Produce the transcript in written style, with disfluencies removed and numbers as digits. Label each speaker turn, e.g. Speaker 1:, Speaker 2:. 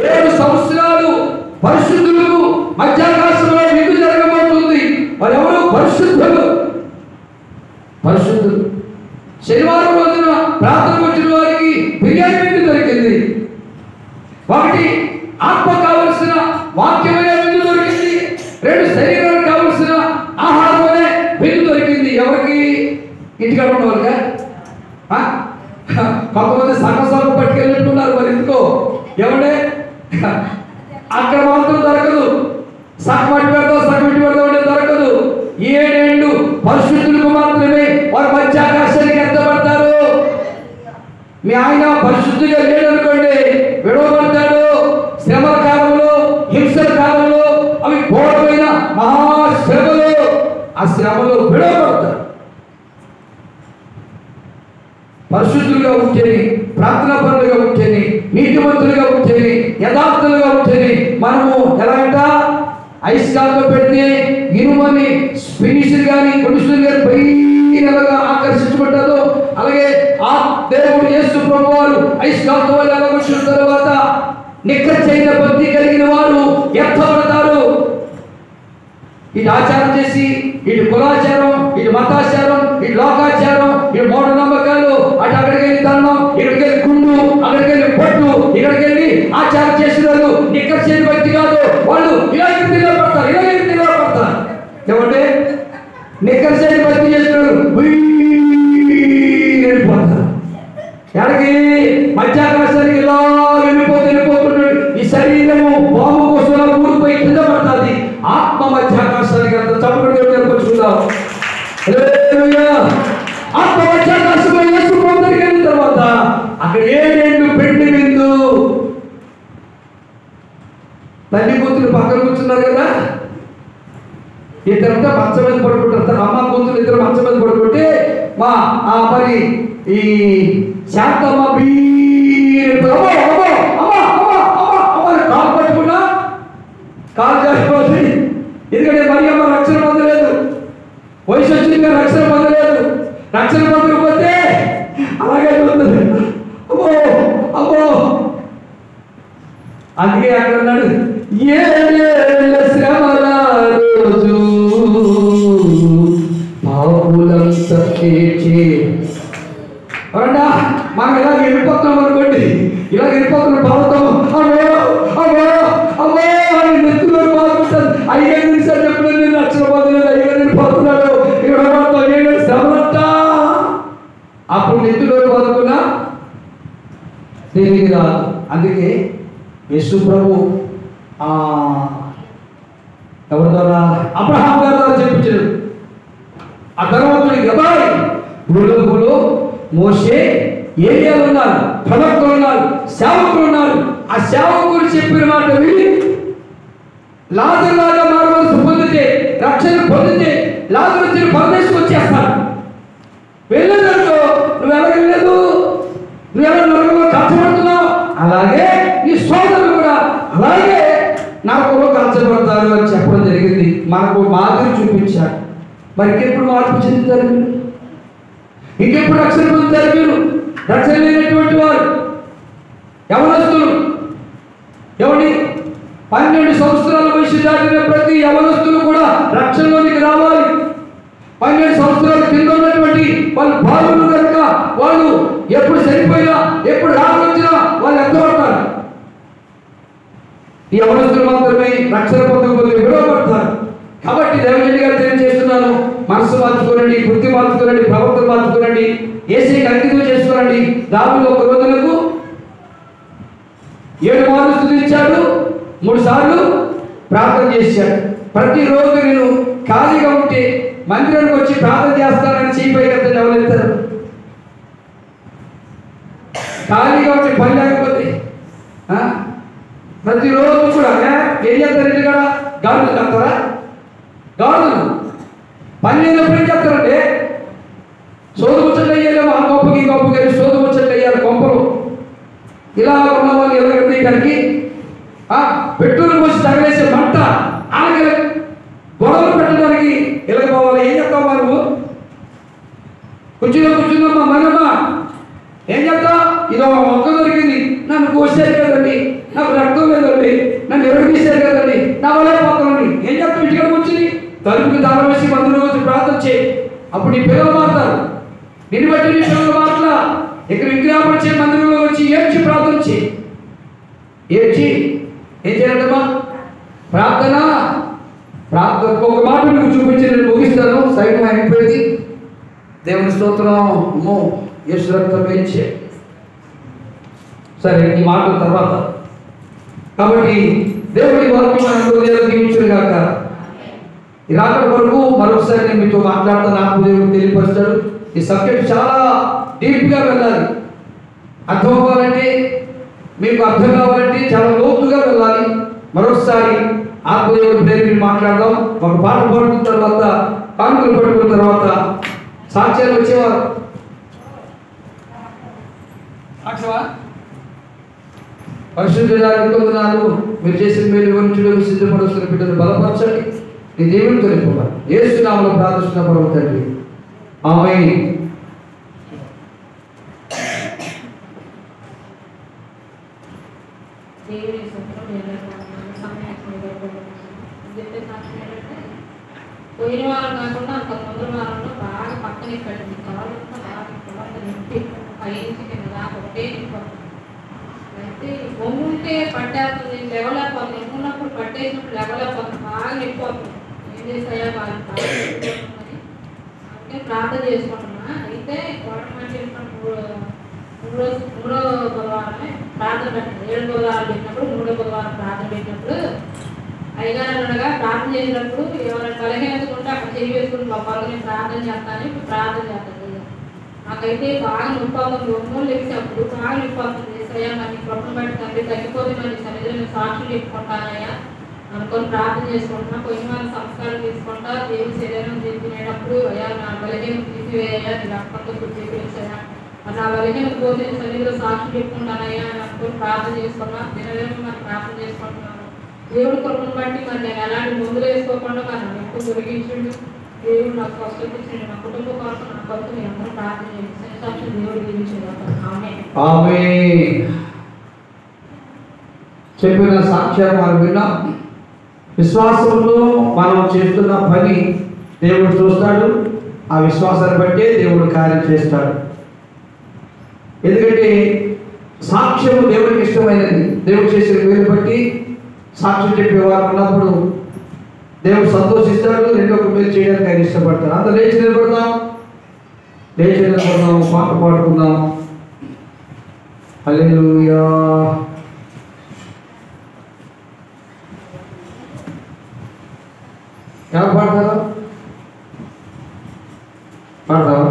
Speaker 1: 7 సంవత్సరాలు పరిశుద్ధులకు మధ్యాకాశంలో విందు జరగబోతుంది. వారెవరు? పరిశుద్ధులు. శనివారం రోజున ప్రార్థనకు వచ్చిన వారికి బిర్యానీ విందు దొరికింది. ఒకటి ఆత్మ కావలసిన వాక్యమైన విందు దొరికింది. 2 శరీరానికి కావలసిన ఆహారమనే విందు దొరికింది. ఎవరికి? ఇంటికాడ ఉన్న వాళ్ళగా? కొంతమంది సగం పట్టుకెళ్ళినట్టున్నారు. మరి ఎందుకో ఎవడే అక్కడ మాత్రం దొరకదు. సగం పట్టి పెడతావు, సగం ఇటు పెడతావు అంటే దొరకదు. 7 ఏళ్ళు పరిశుద్ధులకు మాత్రమే వారు మధ్యాకాశానికి ఎత్తబడతారు. మీ ఆయన పరిశుద్ధిగా లేదనుకోండి, విడవబడతాడు. శ్రమల కాలంలో, హింసల కాలంలో, అవి ఘోరమైన మహాశ్రమలు, ఆ శ్రమలో విడవబడతాడు. పరిశుద్ధులుగా ఉంటేనే, ప్రార్థనా పరులుగా ఉంటేనే, నీతిమంతులుగా ఉంటేనే, యథార్థులుగా ఉంటేనే మనము ఎలాగంట ఐస్కాల్లో పెడితే ఇనుమని ఫినిషర్ కానీ కొడుసులు కానీ పైనగా ఆకర్షించుకుంటారో అలాగే ఆ దేవుడు యేసు ప్రభువారు ఐస్కాల్తో వాళ్ళు ఎలా వచ్చిన తర్వాత నిక్కచ్చైన భక్తి కలిగిన వారు ఎత్తబడతారు. ఇటు ఆచారం చేసి, ఇటు కులాచారం, ఇటు మతాచారం, ఇటు లోకాచారం, ఇటు మూఢనమ్మకాలు, అటు అక్కడికి వెళ్ళి దండం, ఇక్కడికి వెళ్ళి గుండు, అక్కడికి వెళ్ళి పట్టు, ఇక్కడికి వెళ్ళి ఆచారం చేసిన వాళ్ళు నిక్కర్ చేయని వ్యక్తి కాదు. వాళ్ళు ఇలాగే తిరగబడతారు, ఇలాగే తిరగబడతారు. ఏమంటే నిక్కర్ చేయని వ్యక్తి చేసినారు వెళ్ళిపోతారు. ఎక్కడికి? మధ్యాకాశానికి ఇలా వెళ్ళిపోతున్నాడు. ఈ శరీరము బాబు కోసం ఊరిపోయి కింద పడుతుంది. ఆత్మ మధ్యాకాశానికి అంత చప్పటి జరుపుకుందాం. ఆత్మ మధ్యాకాశంలో యేసు ప్రభువుకి వెళ్ళిన తర్వాత అక్కడ 7 ఏళ్ళు పెండి విందు. తల్లి కూతురు పక్కన కూర్చున్నారు కదా, ఇద్దరంతా మంచం మీద పడుకుంటారు. అమ్మ కూతురు ఇద్దరు మంచం మీద పడుకుంటే మరి ఈ శాంతమ్మ కాలు పట్టుకున్నా కాలు జారిపోతుంది. ఎందుకంటే మరి అమ్మ రక్షణ పొందలేదు, వయసు వచ్చింది రక్షణ పొందలేదు. రక్షణ పొందకపోతే అలాగే ఉంటుంది. అమ్మో అమ్మో, అందుకే అక్కడ అన్నాడు, ఏళ్ళ శ్రమల రోజు పాపులంతా చేర్చి. అవునా? మనం ఇలా వెళ్ళిపోతున్నాం అనుకోండి, ఇలా వెళ్ళిపోతున్న పర్వతం అమ్మో అమ్మో అమ్మో అని నెత్తులో బాగుంటుంది. 5 నిమిషాలు చెప్పిన నేను రక్షణ పొందలేదు, 5 వెళ్ళిపోతున్నాడు, ఇక్కడ శ్రమలంట. అప్పుడు నెత్తులో బాదుకున్నా తెలియదు రాదు. అందుకే యేసు ప్రభు ఎవరి ద్వారా? అబ్రహాం గారి ద్వారా చెప్పించాడు. ఆ ధనవంతుడికి అబ్బాయి భూలోకంలో మోషే, ఏలియాలు ఉన్నారు, ప్రవక్తలు ఉన్నారు, సేవకులు ఉన్నారు. ఆ సేవకులు చెప్పిన మాట విని లాజరులాగా మారవలసి పొందితే, రక్షణ పొందితే లాజరు తిరిగి పరదేశం వచ్చేస్తాడు. వెళ్ళేదాంట్లో నువ్వు ఎలా వెళ్ళలేదు, నువ్వు ఎలా నరకంలో కష్టపడుతున్నావు, అలాగే నీ సోదరులు కూడా అలాగే నరకంలో కష్టపడతారు అని చెప్పడం జరిగింది. మనకు మాదిరి చూపించాడు. మరి ఇంకెప్పుడు మార్పు చెందుతారు మీరు? ఇంకెప్పుడు రక్షణ పొందుతారు మీరు? రక్షణ లేనటువంటి వారు యవనస్తులు. ఎవరి 12 సంవత్సరాల వయసు దాటిన ప్రతి యవనస్తులు కూడా రక్షణలోనికి రావాలి. 12 సంవత్సరాల కింద ఉన్నటువంటి వాళ్ళు బాలులు కనుక వాళ్ళు ఎప్పుడు చనిపోయినా, ఎప్పుడు రాకొచ్చినా వాళ్ళు ఎత్తబడతారు. ఈ యవనస్తులు మాత్రమే రక్షణ పొందకపోతే విడవబడతారు. కాబట్టి దేవజని గారు తెలియజేస్తున్నాను, మనసు మార్చుకోనండి, బుద్ధి మార్చుకోనండి, ప్రవర్తన మార్చుకోనండి, యేసుకి అంకితం చేసుకోనండి. దావీదు ఒక రోజులకు 7 మార్లు స్తుతించాడు, 3 సార్లు ప్రార్థన చేశాడు. ప్రతిరోజు నేను ఖాళీగా ఉంటే మందిరానికి వచ్చి ప్రార్థన చేస్తానని చేయిపోయి కదా ఎవరెత్తారు? ఖాళీగా ఉంటే పని లేకపోతే ప్రతిరోజు కూడా ఏం చేస్తారు? ఇంటి కూడా గాడులు కడతారా? గాడులు పని లేనప్పుడు ఏం చేస్తారంటే సోదు ముచ్చట్లు అయ్యాలేమో, ఆ గొప్పకి ఈ గొప్పకి వెళ్ళి సోదు ముచ్చట్లు అయ్యాలి. కొంపలు ఇలా ఉన్న వాళ్ళు ఎలాగైతే పెట్రోల్ పోసి తగలేసే మంట అలాగే గొడవలు పెట్టడానికి ఇలాగ పోవాలి. ఏం చెప్తావా నువ్వు? కూర్చున్నామ్మా మనమ్మా ఏం చెప్తా? ఇదో మొక్క దొరికింది, నన్ను కోసారు కదండి, నాకు రక్తం లేదండి, నన్ను నిర్వహిస్తారు కదండి, నా వల్ల పోతానండి. ఏం చెప్తాం? ఇంటికి వచ్చి తలుపుకి తాళం వేసి మందులో వచ్చి ప్రార్థన చేయి. అప్పుడు నీ పిల్లలు మారుతారు. నిన్ను బట్టి నీ పిల్లలు మాట్లా ఇక్కడ విగ్రహాపన చేయి, మందిరంలో వచ్చి ఏడ్చి ప్రార్థన చేయి. ఏడ్చి ఏం చేయాలంటమ్మా? ప్రార్థన. ఒక మాట మీకు చూపించి నేను ముగిస్తాను. సైడ్ అయిపోయింది. దేవుని స్తోత్రం. అమ్మో యేసు రక్తం వేయించే. సరే, ఈ మాటల తర్వాత కాబట్టి దేవుడి వాక్యం మనకు దీవించును గాక. ఈ రాకడ వరకు మరొకసారి నేను మీతో మాట్లాడతాను. నాకు దేవుడు తెలియపరుస్తాడు. ఈ సబ్జెక్ట్ చాలా డీప్గా వెళ్ళాలి. అర్థం అవ్వాలంటే, మీకు అర్థం కావాలంటే చాలా లోతుగా వెళ్ళాలి. మరొకసారి ఆత్మదేవుడి ప్రేమ మాట్లాడదాం. ఒక పాట పాడుకున్న తర్వాత, కానుకలు పట్టుకున్న తర్వాత సాక్ష్యాలు వచ్చేవారు. పరిశుద్ధురాలు మీరు చేసిన మేలు వివరించడానికి సిద్ధపడుతున్న బిడ్డను బలపరచండి. నీ దేవుని తొలిపోవాలి. యేసు నామములో ప్రార్థిస్తున్న పరమ తండ్రి, ఆమేన్.
Speaker 2: పోయిన వారం కాకుండా అంత ముందు వారంలో బాగా పక్కనే పెట్టింది. కావాలంతా బాగా నింపి పైకి కింద దాకా ఒకటే నింపడుతుంది. అయితే ఒంగుంటే పట్టేస్తుంది, లెవలేకపోతుంది. ఎన్నున్నప్పుడు పట్టేసినప్పుడు లెవలేకపోతుంది, బాగా నిండిపోతుంది. ఏం చేసాయా బాగా నిండిపోతుందని అందుకే ప్రార్థన చేసుకుంటున్నా. అయితే గవర్నమెంట్ మూడో బుధవారమే ప్రార్థన పెట్టింది. 7 బుధవారాలు పెట్టినప్పుడు, 3వ బుధవారం ప్రార్థన పెట్టినప్పుడు అయ్యగారు అన్నగా ప్రార్థన చేసినప్పుడు ఎవరైనా బలహీనత ఉంటే అక్కడ చేయి వేసుకుని బాబాలు నేను ప్రార్థన చేస్తాను. ఇప్పుడు ప్రార్థన చేస్తాను. నాకైతే బాగా నొప్పి అవుతుంది. ఒంగోలు లేచినప్పుడు బాగా నొప్పి అవుతుంది. సయ్యా మరి ప్రొప్పం బట్టి తండ్రి తగ్గిపోతే మరి సన్నిధిలో నేను సాక్షులు చెప్పుకుంటానయ్యా అనుకొని ప్రార్థన చేసుకుంటున్నా. పోయిన వారి సంస్కారం తీసుకుంటా. దేవుడి శరీరం తినేటప్పుడు అయ్యా నా బలహీనం తీసివేయ్యా, నీ రక్తంతో చేసేయా, నా బలహీనం పోతే సన్నిధిలో సాక్షులు చెప్పుకుంటానయ్యా అని అనుకొని ప్రార్థన చేసుకున్నా. దినదినం మరి ప్రార్థన చేసుకుంటున్నాను. దేవుడి కృపను బట్టి మరి నేను ఎలాంటి మందులు వేసుకోకుండా మరి నన్ను ఎక్కువ తొలగించండు. దేవుడు నాకు స్వస్థత ఇచ్చిండు. నా కుటుంబ కొరకు నా కొరకు నేను అందరూ ప్రార్థన చేసి సాక్షి దేవుడు దీవించిండు.
Speaker 1: ఆమేన్. చెప్పిన సాక్ష్యం మనం విన్నాం. విశ్వాసంలో మనం చేస్తున్న పని దేవుడు చూస్తాడు. ఆ విశ్వాసాన్ని బట్టే దేవుడు కార్యం చేస్తాడు. ఎందుకంటే సాక్ష్యం దేవుడికి ఇష్టమైనది. దేవుడు చేసిన వీలు బట్టి సాక్ష్యం చెప్పేవారు ఉన్నప్పుడు దేవుడు సంతోషిస్తాడు. రెండో మేలు చేయడానికి ఆయన ఇష్టపడతాడు. అంత లేచి నిలబడదాం, పాట పాడుకుందాం. హల్లెలూయా. ఎలా పాడతారా? పాడతావా?